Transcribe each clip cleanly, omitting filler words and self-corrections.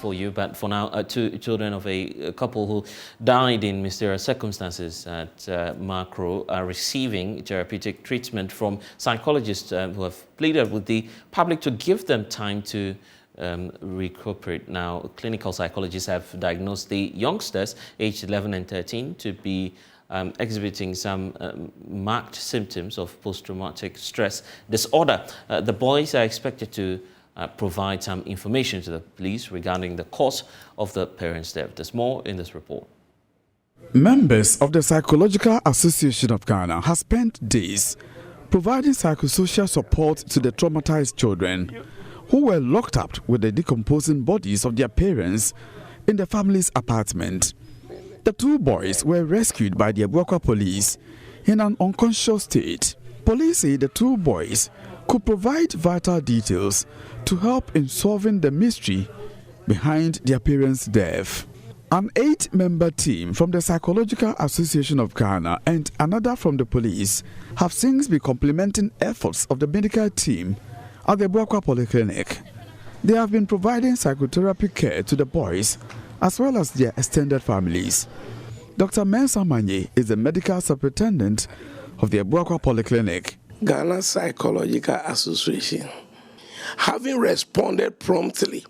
for you, but for now, two children of a couple who died in mysterious circumstances at Macro are receiving therapeutic treatment from psychologists who have pleaded with the public to give them time to recuperate. Now, clinical psychologists have diagnosed the youngsters, aged 11 and 13, to be exhibiting some marked symptoms of post-traumatic stress disorder. The boys are expected to provide some information to the police regarding the cause of the parents' death. There's more in this report. Members of the Psychological Association of Ghana have spent days providing psychosocial support to the traumatized children who were locked up with the decomposing bodies of their parents in the family's apartment. The two boys were rescued by the Abuakwa police in an unconscious state. Police say the two boys could provide vital details to help in solving the mystery behind their parents' death. An 8-member team from the Psychological Association of Ghana and another from the police have since been complementing efforts of the medical team at the Abuakwa Polyclinic. They have been providing psychotherapy care to the boys as well as their extended families. Dr. Mensa Manye is the medical superintendent of the Abuakwa Polyclinic. Ghana Psychological Association, having responded promptly,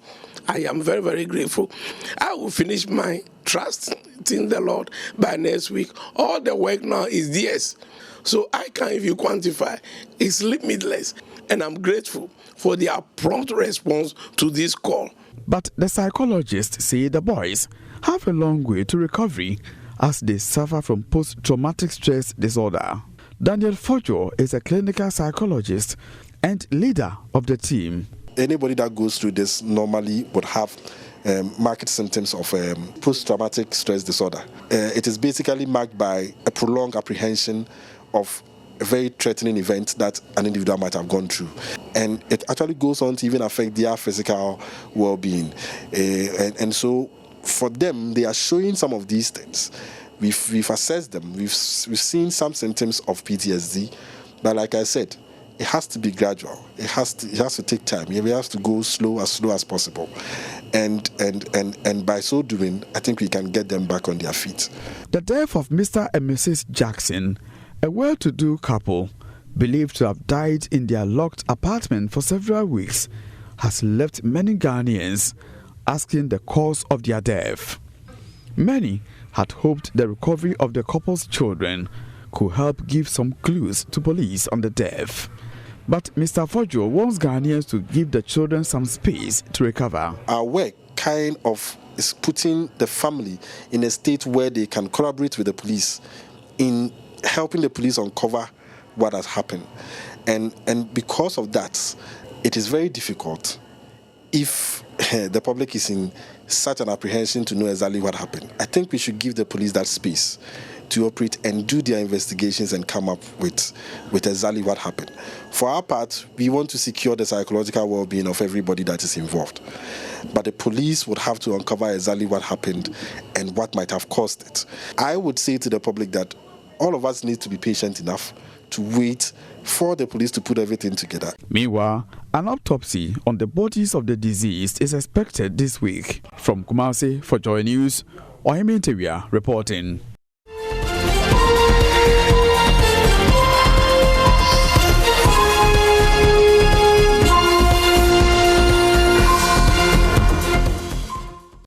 I am very, very grateful. I will finish my trust in the Lord by next week. All the work now is theirs. So I can't even quantify. It's limitless. And I'm grateful for their prompt response to this call. But the psychologists say the boys have a long way to recovery as they suffer from post-traumatic stress disorder. Daniel Fojo is a clinical psychologist and leader of the team. Anybody that goes through this normally would have marked symptoms of post-traumatic stress disorder. It is basically marked by a prolonged apprehension of a very threatening event that an individual might have gone through. And it actually goes on to even affect their physical well-being. And so for them, they are showing some of these things. We've assessed them. We've seen some symptoms of PTSD. But like I said, it has to be gradual. It has to take time. We have to go slow as possible. And by so doing, I think we can get them back on their feet. The death of Mr. and Mrs. Jackson, a well-to-do couple believed to have died in their locked apartment for several weeks, has left many Ghanaians asking the cause of their death. Many had hoped the recovery of the couple's children could help give some clues to police on the death. But Mr. Fojo wants Ghanaians to give the children some space to recover. Our work kind of is putting the family in a state where they can collaborate with the police in helping the police uncover what has happened. And because of that, it is very difficult if the public is in such an apprehension to know exactly what happened. I think we should give the police that space to operate and do their investigations and come up with exactly what happened. For our part, we want to secure the psychological well-being of everybody that is involved. But the police would have to uncover exactly what happened and what might have caused it. I would say to the public that all of us need to be patient enough to wait for the police to put everything together. Meanwhile, an autopsy on the bodies of the deceased is expected this week. From Kumasi for Joy News, Oyemi Ntewia reporting.